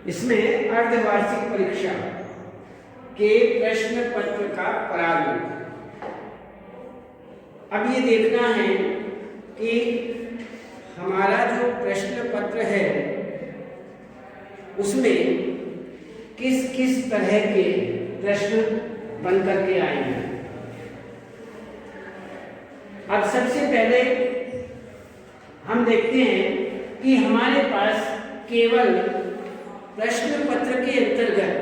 इसमें अर्धवार्षिक परीक्षा के प्रश्न पत्र का प्रारूप। अब ये देखना है कि हमारा जो प्रश्न पत्र है उसमें किस किस तरह के प्रश्न बन करके आएंगे। अब सबसे पहले हम देखते हैं कि हमारे पास केवल प्रश्न पत्र के अंतर्गत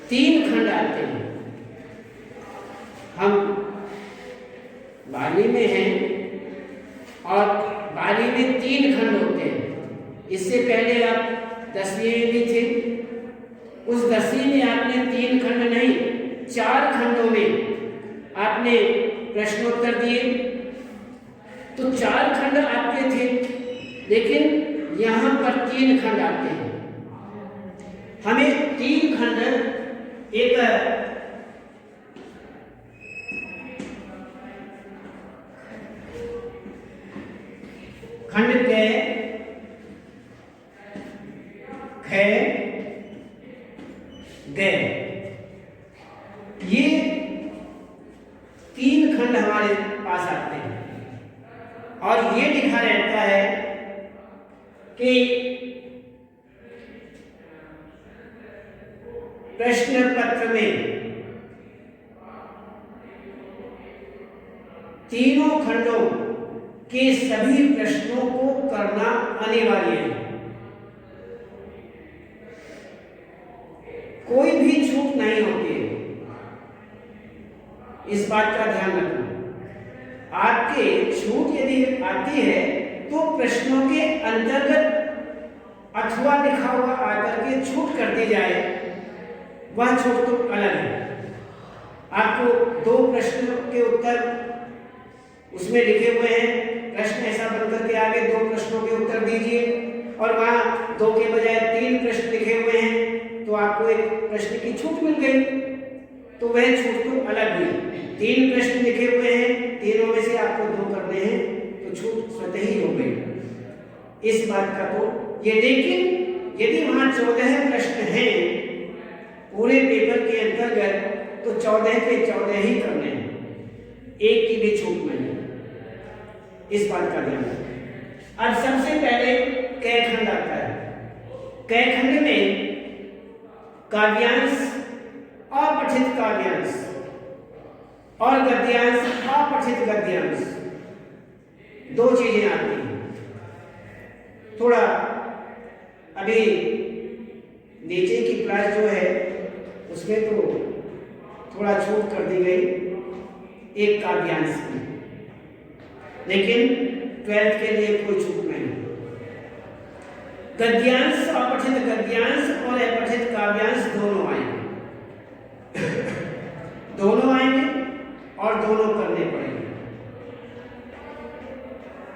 3 खंड आते हैं। हम 12वीं में हैं और 12वीं में 3 खंड होते हैं। इससे पहले आप 10वीं में भी थे। उस 10वीं में आपने 3 खंड नहीं 4 खंडों में आपने प्रश्नोत्तर दिए, तो 4 खंड आपके थे, लेकिन यहाँ पर 3 खंड आते हैं। हमें 3 खंड एक खंड के ख ग ये 3 खंड हमारे पास आते हैं और ये लिखा रहता है कि प्रश्न पत्र में तीनों खंडों के सभी प्रश्नों को करना अनिवार्य है। कोई भी छूट नहीं होती है, इस बात का ध्यान रखना। आपके छूट यदि आती है तो प्रश्नों के अंतर्गत अथवा लिखा हुआ आकर के छूट कर दी जाए, वह छूट तो अलग है। आपको 2 प्रश्नों के उत्तर उसमें लिखे हुए हैं, प्रश्न ऐसा बनकर के आगे 2 प्रश्नों के उत्तर दीजिए, और वहां 2 के बजाय 3 प्रश्न लिखे हुए हैं, तो आपको एक प्रश्न की छूट मिल गई, तो वह छूट तो अलग हुई। 3 प्रश्न लिखे हुए हैं, तीनों में से आपको 2 करने हैं, तो छूट स्वतः ही हो गई। इस बात का तो ये, लेकिन यदि वहां 14 प्रश्न हैं पूरे पेपर के अंतर्गत, तो 14 के 14 ही करने हैं, एक की भी छूट नहीं। इस बात का ध्यान रखें। अब सबसे पहले क खंड आता है। क खंड में काव्यांश, अपठित काव्यांश और गद्यांश, अपठित गद्यांश, 2 चीजें आती हैं। थोड़ा अभी नीचे की क्लास जो है उसमें तो थोड़ा छूट कर दी गई एक काव्यांश की, लेकिन 12th के लिए कोई छूट नहीं। गद्यांश, अपठित गद्यांश और अपठित काव्यांश दोनों आएंगे दोनों आएंगे और दोनों करने पड़ेंगे।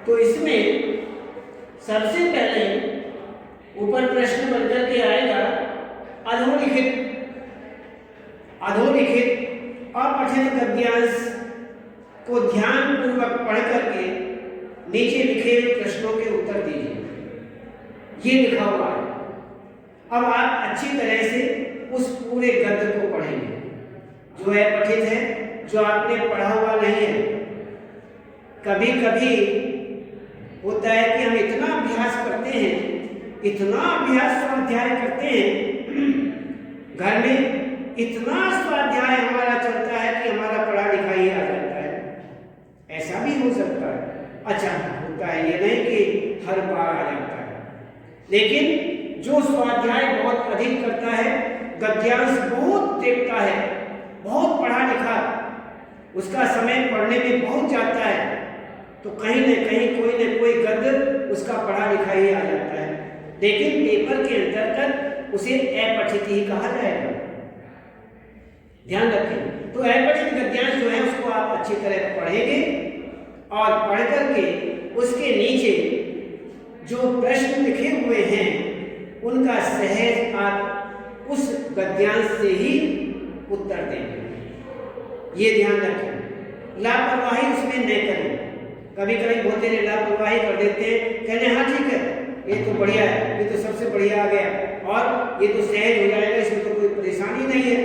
तो इसमें सबसे पहले ऊपर प्रश्न बनकर के आएगा अधोलिखित अपठित गद्यांश को ध्यान पूर्वक पढ़ करके नीचे लिखे प्रश्नों के उत्तर दीजिए, ये लिखा हुआ है। अब आप अच्छी तरह से उस पूरे गद्य को पढ़ेंगे जो है पठित है, जो आपने पढ़ा हुआ नहीं है। कभी कभी होता है कि हम इतना अभ्यास करते हैं, इतना अभ्यास स्वाध्याय करते हैं, घर में इतना स्वाध्याय हमारा चलता है कि हमारा पढ़ा लिखा ही आ जाता है। ऐसा भी हो सकता है, अच्छा होता है, ये नहीं कि हर बार आ जाता है। लेकिन जो स्वाध्याय बहुत अधिक करता है, गद्यांश बहुत देखता है, बहुत पढ़ा लिखा, उसका समय पढ़ने में बहुत जाता है, तो कहीं न कहीं कोई न कोई गद्य उसका पढ़ा लिखा ही आ जाता है। लेकिन पेपर के अंतर्गत उसे अपठित ही कहा जाएगा, ध्यान रखें। तो अपठित गद्यांश जो है उसको आप अच्छी तरह पढ़ेंगे और पढ़ करके उसके नीचे जो प्रश्न लिखे हुए हैं उनका सहज आप उस गद्यांश से ही उत्तर देंगे, ये ध्यान रखें। लापरवाही उसमें न करें। कभी कभी बहुत लापरवाही कर देते हैं, कहने हाँ ठीक है ये तो बढ़िया है, ये तो सबसे बढ़िया आ गया और ये तो सहज हो जाएगा, इसमें तो कोई परेशानी नहीं है,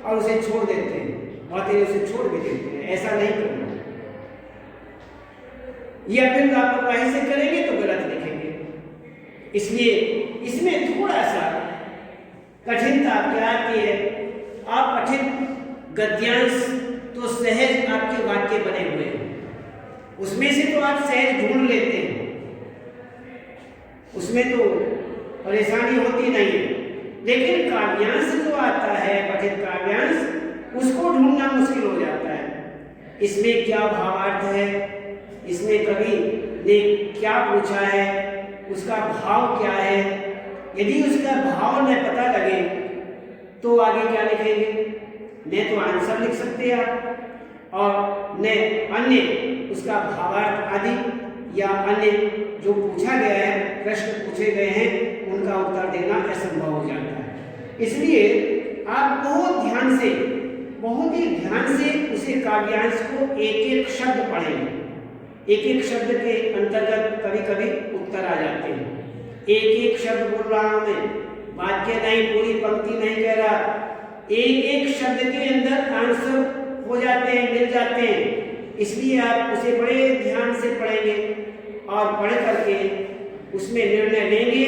और उसे छोड़ देते हैं, बहुत ही उसे छोड़ भी देते हैं। ऐसा नहीं करना, या फिर लापरवाही से करेंगे तो गलत लिखेंगे। इसलिए इसमें थोड़ा सा कठिनता क्या आती है, आप पठित गद्यांश तो सहज आपके वाक्य बने हुए हैं, उसमें से तो आप सहज ढूंढ लेते हैं, उसमें तो परेशानी होती नहीं है। लेकिन काव्यांश जो आता है, पठित काव्यांश, उसको ढूंढना मुश्किल हो जाता है। इसमें क्या भावार्थ है, इसमें कवि ने क्या पूछा है, उसका भाव क्या है। यदि उसका भाव न पता लगे तो आगे क्या लिखेंगे? न तो आंसर लिख सकते हैं आप, और न अन्य उसका भावार्थ आदि या अन्य जो पूछा गया है, प्रश्न पूछे गए हैं, उनका उत्तर देना असंभव हो जाता है। इसलिए आप बहुत ही ध्यान से उसे काव्यांश को एक एक शब्द पढ़ेंगे। एक एक शब्द के अंतर्गत कभी कभी उत्तर आ जाते हैं। एक एक शब्द बोल रहा हूं मैं, वाक्य नहीं, पूरी पंक्ति नहीं कह रहा, एक एक शब्द के अंदर आंसर हो जाते हैं, मिल जाते हैं। इसलिए आप उसे बड़े ध्यान से पढ़ेंगे और पढ़ करके उसमें निर्णय लेंगे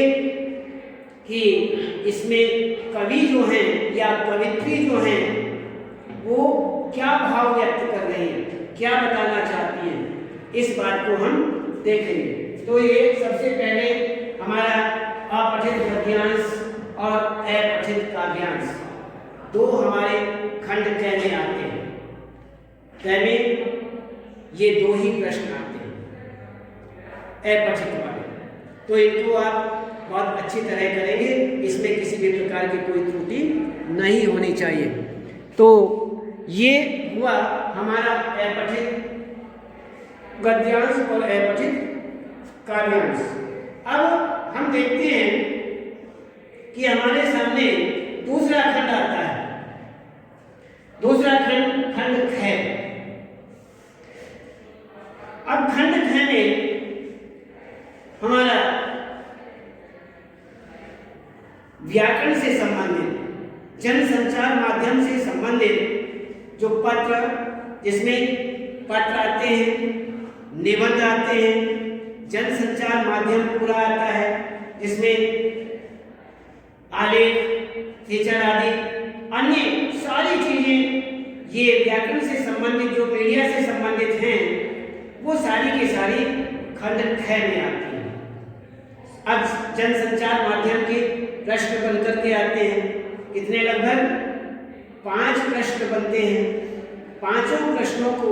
कि इसमें कवि जो हैं या कवित्री जो हैं वो क्या भाव व्यक्त कर रही हैं, क्या बताना चाहती हैं, इस बात को हम देखेंगे। तो ये सबसे पहले हमारा अपठित गद्यांश और अपठित काव्यांश दो हमारे खंड क में आते हैं। क में ये दो ही प्रश्न आते हैं अपठित वाले, तो इनको आप बहुत अच्छी तरह करेंगे, इसमें किसी भी प्रकार की कोई त्रुटि नहीं होनी चाहिए। तो ये हुआ हमारा अपठित गद्यांश और अपठित काव्यांश। अब हम देखते हैं कि हमारे सामने दूसरा खंड आता है। दूसरा खंड खंड ख। अब खंड ख में हमारा व्याकरण से संबंधित, जनसंचार माध्यम से संबंधित जो पत्र, जिसमें पत्र आते हैं, निबंध आते हैं, जनसंचार माध्यम पूरा आता है, जिसमें आलेख, फीचर आदि अन्य सारी चीजें ये व्याकरण से संबंधित जो मीडिया से संबंधित हैं, वो सारी की सारी खंड ख में आती हैं। अब जनसंचार माध्यम के प्रश्न बनकर के आते हैं, कितने? लगभग 5 प्रश्न बनते हैं। पांचों प्रश्नों को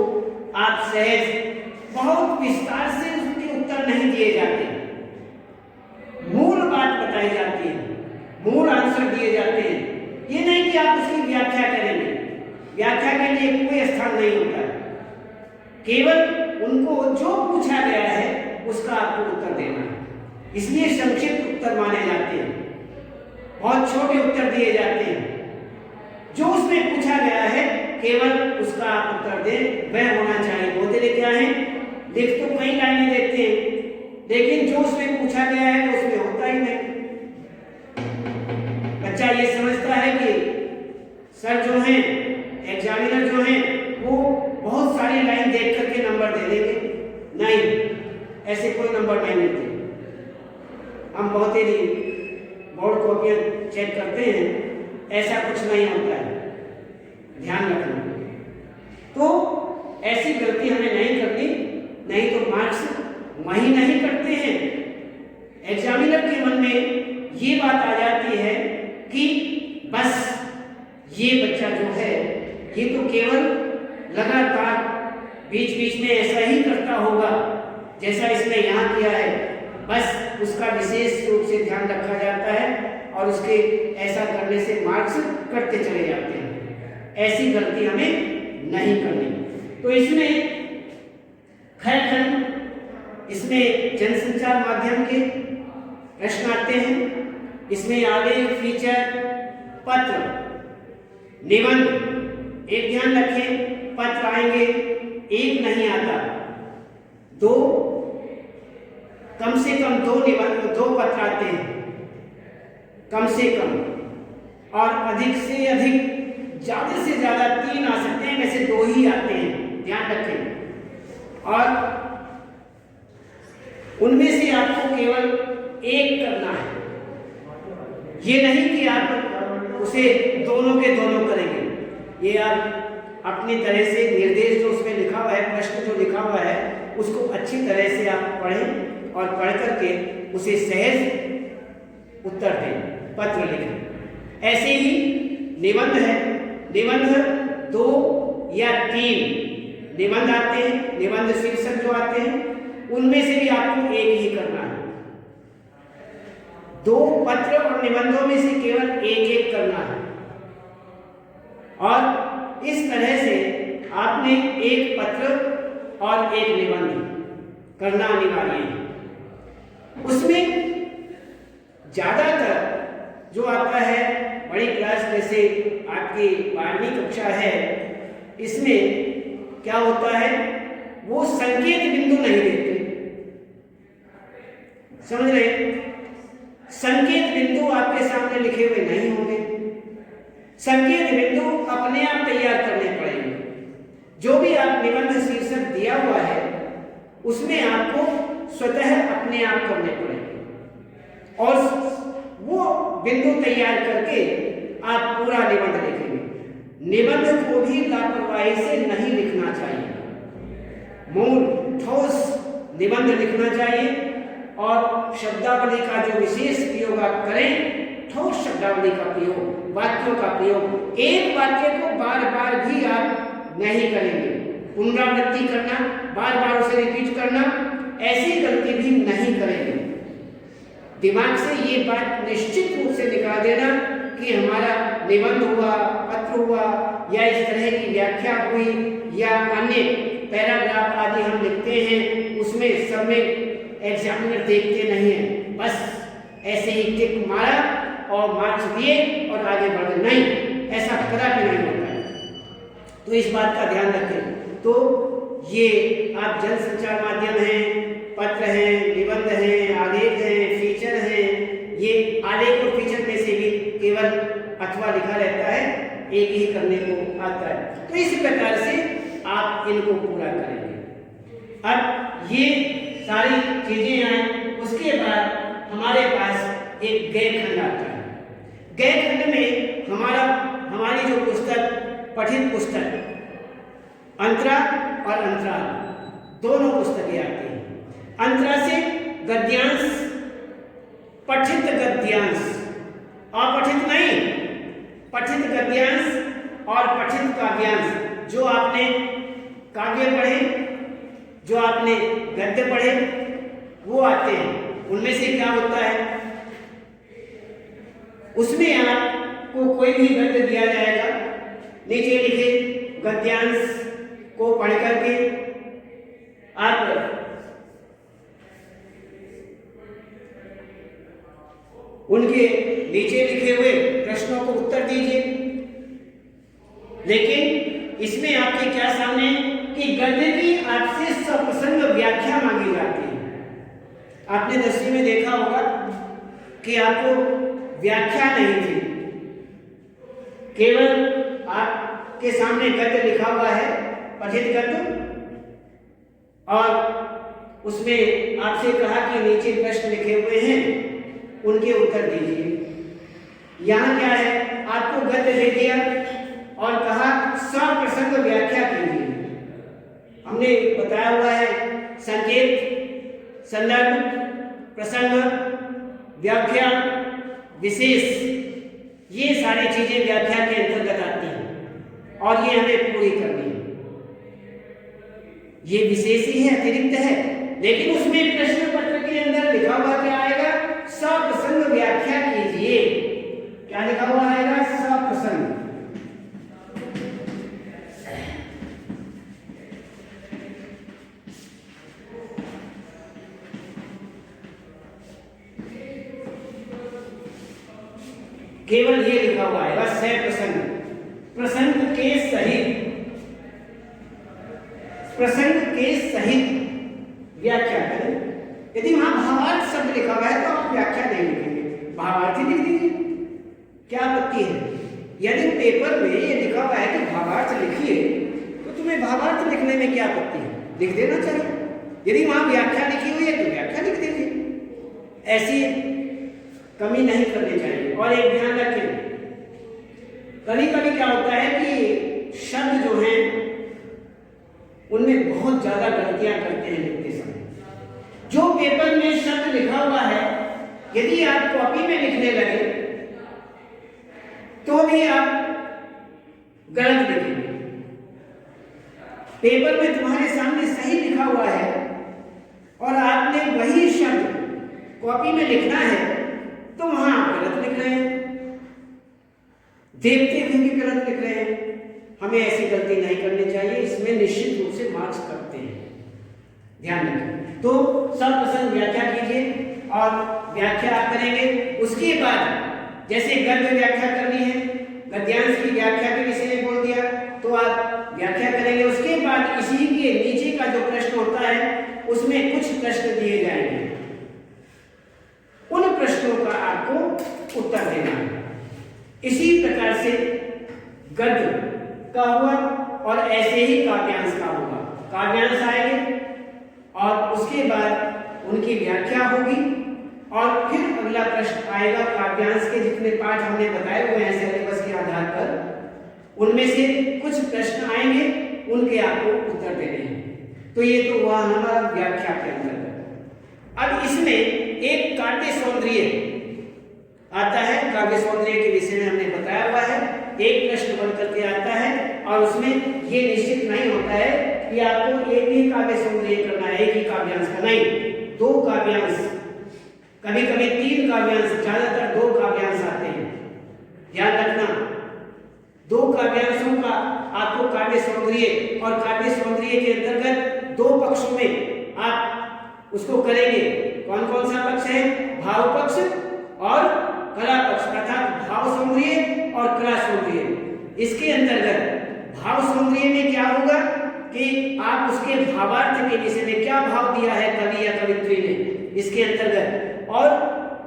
आप सहज, बहुत विस्तार से उसके उत्तर नहीं दिए जाते, मूल बात बताई जाती है, मूल आंसर दिए जाते हैं। ये नहीं कि आप उसकी व्याख्या करेंगे, व्याख्या के लिए कोई स्थान नहीं होता है, केवल उनको जो पूछा गया है उसका आपको उत्तर देना है। इसलिए संक्षिप्त उत्तर माने जाते हैं, बहुत छोटे उत्तर दिए जाते हैं। जो उसमें पूछा गया है केवल उसका आप उत्तर दें, वह होना चाहिए। होते ले क्या है, लिख तो कई लाइनें देते हैं, लेकिन जो उसमें पूछा गया है वो उसमें होता ही नहीं। बच्चा ये समझता है कि सर जो हैं, एग्जामिनर जो हैं, वो बहुत सारी लाइन देख करके नंबर दे देंगे। नहीं, ऐसे कोई नंबर नहीं मिलते। हम बहुत ही बोर्ड कॉपियां चेक करते हैं, ऐसा कुछ नहीं होता है, ध्यान रखना। तो ऐसी गलती हमें नहीं करनी, नहीं तो मार्क्स वही नहीं करते हैं। एग्जामिनर के मन में ये बात आ जाती है कि बस ये बच्चा जो है ये तो केवल लगातार बीच बीच में ऐसा ही करता होगा जैसा इसने यहाँ किया है, बस उसका विशेष रूप से ध्यान रखा जाता है और उसके ऐसा करने से मार्क्स कटते चले जाते हैं। ऐसी गलती हमें नहीं करनी। तो इसमें खंड, इसमें जनसंचार माध्यम के प्रश्न आते हैं, इसमें आलेख, फीचर, पत्र, निबंध। एक ध्यान रखें, पत्र आएंगे, एक नहीं आता, 2 कम से कम दो पत्र आते हैं, कम से कम, और अधिक से अधिक, ज़्यादा से ज़्यादा 3 आ सकते हैं, वैसे 2 ही आते हैं, ध्यान रखें। और उनमें से आपको केवल एक करना है, ये नहीं कि आप उसे दोनों के दोनों करेंगे। ये आप अपनी तरह से निर्देश जो उसमें लिखा हुआ है, प्रश्न जो लिखा हुआ है, उसको अच्छी तरह से आप पढ़ें और पढ़ करके उसे सहज उत्तर दें, पत्र लिखें। ऐसे ही निबंध है, निबंध 2 या 3 निबंध आते हैं, निबंध शीर्षक जो आते हैं, उनमें से भी आपको एक ही करना है। 2 पत्र और निबंधों में से केवल एक करना है, और इस तरह से आपने एक पत्र और एक निबंध करना अनिवार्य है। उसमें ज्यादातर जो आता है बड़ी क्लास, जैसे आपकी 12वीं कक्षा है, इसमें क्या होता है, वो संकेत बिंदु नहीं देते, समझ रहे? संकेत बिंदु आपके सामने लिखे हुए नहीं होंगे, संकेत बिंदु अपने आप तैयार करने पड़ेंगे। जो भी आप निबंध शीर्षक दिया हुआ है उसमें आपको स्वतः अपने आप करने पड़ेंगे, और वो बिंदु तैयार करके आप पूरा निबंध लिखेंगे। निबंध को भी लापरवाही से नहीं लिखना चाहिए, मूल ठोस निबंध लिखना चाहिए, और शब्दावली का जो विशेष प्रयोग आप करें, ठोस शब्दावली का प्रयोग, वाक्यों का प्रयोग। एक वाक्य को बार बार भी आप नहीं करेंगे, पुनरावृत्ति करना, बार बार उसे रिपीट करना, ऐसी गलती भी नहीं करेंगे। दिमाग से ये बात निश्चित रूप से निकाल देना कि हमारा निबंध हुआ, पत्र हुआ, या इस तरह की व्याख्या हुई, या अन्य पैराग्राफ आदि हम लिखते हैं, उसमें सब में एग्जामिनर देखते नहीं है, बस ऐसे ही टिक मारा और मार्क्स दिए और आगे बढ़ गए, नहीं, ऐसा कदापि नहीं होता है। तो इस बात का ध्यान रखें। तो ये आप जन संचार माध्यम हैं, पत्र हैं, निबंध हैं, आलेख हैं, फीचर हैं, ये आलेख और फीचर में से भी केवल अथवा लिखा रहता है, एक ही करने को आता है। तो इस प्रकार से आप इनको पूरा करेंगे। अब ये सारी चीजें आए, उसके बाद हमारे पास एक गय खंड आता है। गय खंड में हमारी जो पुस्तक, पठित पुस्तक, अंतरा और अंतराल दोनों पुस्तकें आती हैं। अंतरा से गद्यांश, पठित गद्यांश, अपठित नहीं, पठित गद्यांश और पठित काव्यांश। जो आपने काव्य पढ़े, जो आपने गद्य पढ़े, वो आते हैं। उनमें से क्या होता है, उसमें आपको कोई भी गद्य दिया जाएगा, नीचे लिखे गद्यांश को पढ़ करके आप उनके नीचे लिखे हुए प्रश्नों को उत्तर दीजिए। लेकिन इसमें आपके क्या सामने कि गद्य की आपसे सप्रसंग व्याख्या मांगी जाती है। आपने 10वीं में देखा होगा कि आपको व्याख्या नहीं थी, केवल आपके सामने गद्य लिखा हुआ है, पठित गद्य, और उसमें आपसे कहा कि नीचे प्रश्न लिखे हुए हैं, उनके उत्तर दीजिए। यहाँ क्या है, आपको गद्य दे दिया और कहा सप्रसंग व्याख्या कीजिए। हमने बताया हुआ है संकेत, संदर्भ, प्रसंग, व्याख्या, विशेष, ये सारी चीजें व्याख्या के अंतर्गत आती हैं और ये हमें पूरी करनी है। ये विशेष ही है, अतिरिक्त है, लेकिन उसमें प्रश्न पत्र के अंदर लिखा हुआ क्या आएगा, सप्रसंग व्याख्या कीजिए। क्या लिखा हुआ आएगा, सप्रसंग। केवल ये लिखा हुआ आएगा, सप्रसंग, प्रसंग के सहित, प्रसंग के सहित व्याख्या करें। यदि वहां लिखा हुआ है तो आप व्याख्या नहीं लिखेंगे, भावार्थ ही लिख दीजिए, क्या आपत्ति है? यदि पेपर में ये लिखा हुआ है कि भावार्थ लिखिए तो तुम्हें भावार्थ लिखने में क्या आपत्ति है? लिख देना चाहिए। यदि वहां व्याख्या लिखी हुई है तो व्याख्या लिख दीजिए, ऐसी कमी नहीं करनी चाहिए। और एक ध्यान रखें, कभी कभी क्या होता है कि शब्द जो हैं उनमें बहुत ज्यादा गलतियां करते हैं लिखते समय। जो पेपर में शब्द लिखा हुआ है यदि आप कॉपी में लिखने लगे तो भी आप गलत लिखेंगे। पेपर में तुम्हारे सामने सही लिखा हुआ है और आपने वही शब्द कॉपी में लिखना है तो वहां आप गलत लिख रहे हैं, देखते हुए भी गलत लिख रहे हैं। हमें ऐसी गलती नहीं करनी चाहिए, इसमें निश्चित रूप से मार्क्स कटते हैं, ध्यान रखें। तो सर्वप्रथम व्याख्या कीजिए और व्याख्या आप करेंगे। उसके बाद जैसे गद्य व्याख्या करनी है, गद्यांश की व्याख्या के विषय में बोल दिया तो आप व्याख्या करेंगे। उसके बाद इसी के नीचे का जो प्रश्न होता है उसमें कुछ प्रश्न दिए जाएंगे, उन प्रश्नों का आपको उत्तर देना है। इसी प्रकार से गद्य का हुआ और ऐसे ही काव्यांश का होगा। काव्यांश आएंगे और उसके बाद उनकी व्याख्या होगी और फिर अगला प्रश्न आएगा। काव्यांश के जितने पाठ हमने बताए हुए हैं सिलेबस के आधार पर, उनमें से कुछ प्रश्न आएंगे, उनके आपको उत्तर देने हैं। तो ये तो हुआ हमारा व्याख्या के अंतर्गत। अब इसमें एक काव्य सौंदर्य आता है। काव्य सौंदर्य के विषय में हमने बताया हुआ है, एक प्रश्न बन करके आता है और उसमें ये निश्चित नहीं होता है कि आपको एक ही काव्य सौंदर्य करना है, एक ही काव्यांश का नहीं, दो काव्यांश, कभी कभी तीन काव्यांश, ज्यादातर दो काव्यांश आते हैं। ध्यान रखना, दो काव्यांशों का आपको काव्य सौंदर्य, और काव्य सौंदर्य के अंतर्गत दो पक्षों में आप उसको करेंगे। कौन कौन सा पक्ष है? भाव पक्ष और कला पक्ष, अर्थात भाव सौंदर्य और कला सौंदर्य। इसके अंतर्गत भाव सौंदर्य में क्या होगा कि आप उसके भावार्थ के विषय में क्या भाव दिया है कवि या कवित्री ने, इसके अंतर्गत, और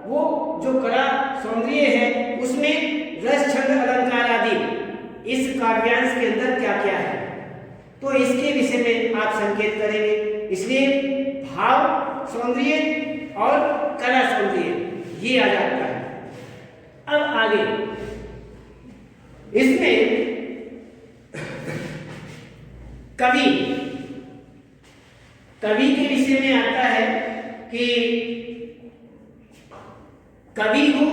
वो जो कला सौंदर्य है उसमें रस छंद अलंकार आदि इस काव्यांश के अंदर क्या क्या है, तो इसके विषय में आप संकेत करेंगे। इसलिए भाव सौंदर्य और कला सौंदर्य ये आ जाता है। अब आगे इसमें कवि के विषय में आता है कि कवि हो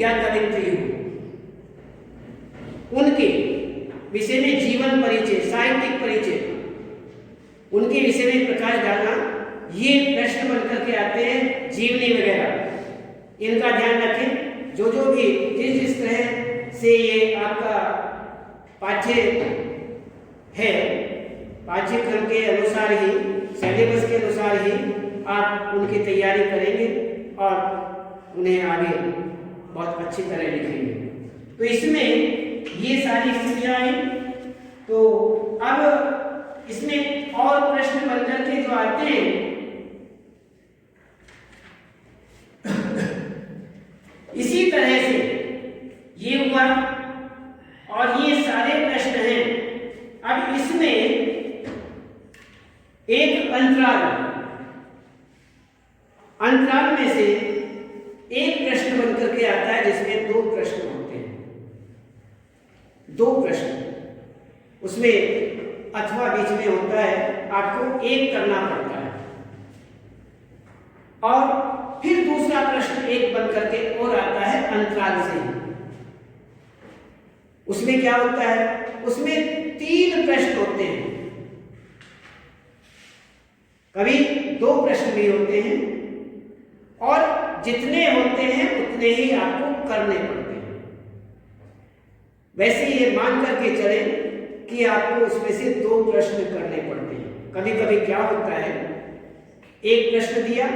या कवित्री हो, उनके विषय में जीवन परिचय, साहित्यिक परिचय, उनके विषय में प्रकाश डालना, ये प्रश्न बनकर के आते हैं। जीवनी वगैरह इनका ध्यान रखें। जो भी जिस तरह से ये आपका पाठ्य है, पाठ्यक्रम के अनुसार ही, सिलेबस के अनुसार ही आप उनकी तैयारी करेंगे और उन्हें आगे बहुत अच्छी तरह लिखेंगे। तो इसमें ये सारी स्थितियां आई। तो अब इसमें और प्रश्न बनकर के जो आते हैं, इसी तरह से ये हुआ और ये सारे प्रश्न हैं। अब इसमें एक अंतराल में से एक प्रश्न बनकर के आता है जिसमें दो प्रश्न होते हैं, दो प्रश्न, उसमें अथवा बीच में होता है, आपको एक करना पड़ता है और फिर दूसरा प्रश्न एक बन करके और आता है अंतराल से। उसमें क्या होता है? उसमें तीन प्रश्न होते हैं, कभी दो प्रश्न भी होते हैं, और जितने होते हैं उतने ही आपको करने पड़ते हैं। वैसे ये मान करके चले कि आपको उसमें से दो प्रश्न करने पड़ते हैं। कभी कभी क्या होता है, एक प्रश्न दिया,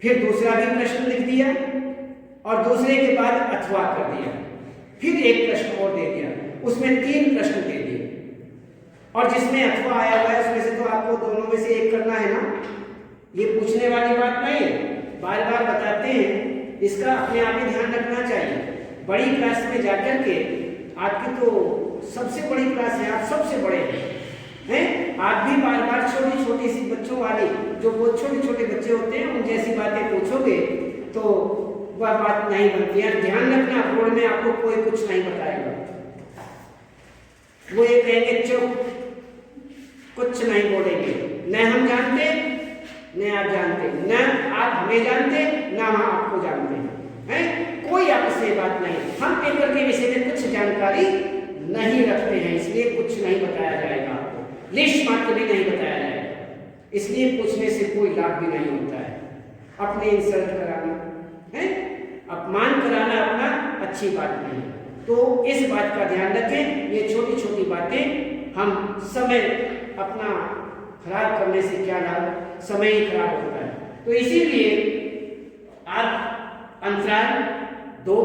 फिर दूसरा भी प्रश्न लिख दिया और दूसरे के बाद अथवा कर दिया, फिर एक प्रश्न और दे दिया, उसमें तीन प्रश्न दे दिए, और जिसमें अथवा आया हुआ है उसमें से तो आपको दोनों में से एक करना है ना। ये पूछने वाली बात नहीं है, बार बार बताते हैं, इसका अपने आप ही ध्यान रखना चाहिए। बड़ी क्लास में जाकर के, आपकी तो सबसे बड़ी क्लास है, आप सबसे बड़े हैं, आप भी बार बार छोटी छोटी सी बच्चों वाली, जो बहुत छोटे छोटे बच्चे होते हैं, उन जैसी बातें पूछोगे तो वह बात नहीं बनती है। ध्यान रखना, बोर्ड में आपको कोई कुछ नहीं बताएगा, वो ये कहेंगे चुप, कुछ नहीं बोलेंगे, न हम जानते न आप जानते, न आप हमें जानते न हम आपको जानते हैं, कोई आपस में बात नहीं। हम पेपर के विषय में कुछ जानकारी नहीं रखते हैं, इसलिए कुछ नहीं बताया जाएगा आपको, लिस्ट मात्र भी नहीं बताया जाएगा, इसलिए पूछने से कोई लाभ भी नहीं होता है। अपने इंसल्ट कराना है, अपमान कराना अपना अच्छी बात नहीं है। तो इस बात का ध्यान रखें, ये छोटी छोटी बातें हम समय अपना खराब करने से क्या लाभ, समय ही खराब होता है। तो इसीलिए आप अंतराल दो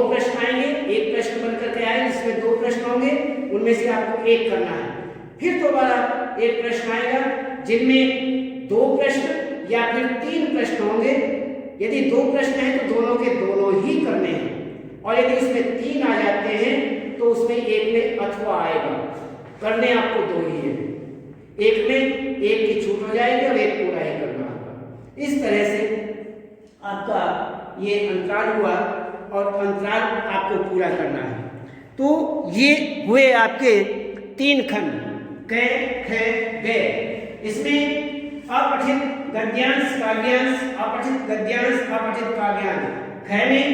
प्रश्न आएंगे, एक प्रश्न बनकर के आए जिसमें 2 प्रश्न होंगे, उनमें से आपको एक करना है। फिर दोबारा एक प्रश्न आएगा जिनमें 2 प्रश्न या फिर 3 प्रश्न होंगे। यदि 2 प्रश्न हैं तो दोनों के दोनों ही करने हैं, और यदि उसमें 3 आ जाते हैं तो उसमें एक में अथवा आएगा, करने आपको 2 ही है, एक में एक की छूट हो जाएगी और एक पूरा ही करना होगा। इस तरह से आपका ये अंतराल हुआ और अंतराल आपको पूरा करना है। तो ये हुए आपके 3 खंड, क ख ग। इसमें अपठित गद्यांश काव्यांश, अपठित गद्यांश अपठित काव्यांश। ख में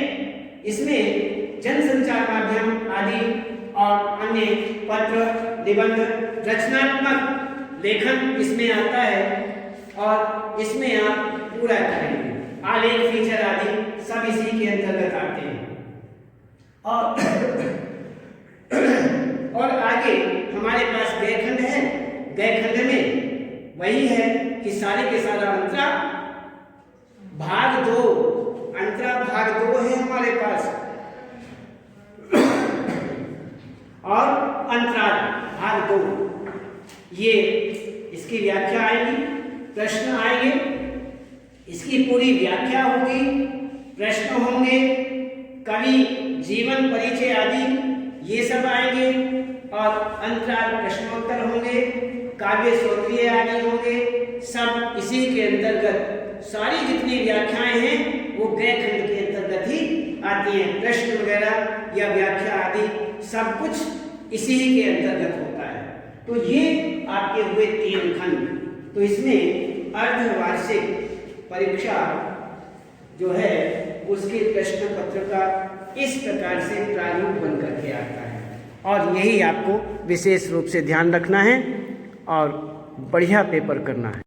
इसमें जनसंचार माध्यम आदि और अन्य पत्र, निबंध, रचनात्मक लेखन इसमें आता है, और इसमें आप पूरा करेंगे। आलेख, फीचर आदि सब इसी के अंतर्गत आते हैं। और आगे हमारे पास गयखंड है, गयखंड में वही है कि सारे के सारा अंतरा भाग 2, अंतरा भाग 2 है हमारे पास, और अंतराल भाग 2। ये इसकी व्याख्या आएगी, प्रश्न आएंगे, इसकी पूरी व्याख्या होगी, प्रश्न होंगे, कवि जीवन परिचय आदि ये सब आएंगे, और अंतराल प्रश्नोत्तर होंगे, काव्य सूत्रीय आदि होंगे। सब इसी के अंतर्गत, सारी जितनी व्याख्याएं हैं वो गयखंड के अंतर्गत ही आती हैं। प्रश्न वगैरह या व्याख्या आदि सब कुछ इसी के अंतर्गत होता है। तो ये आपके हुए 3 खंड। तो इसमें अर्धवार्षिक परीक्षा जो है उसके प्रश्न पत्र का इस प्रकार से प्रारूप बन करके आता है, और यही आपको विशेष रूप से ध्यान रखना है और बढ़िया पेपर करना है।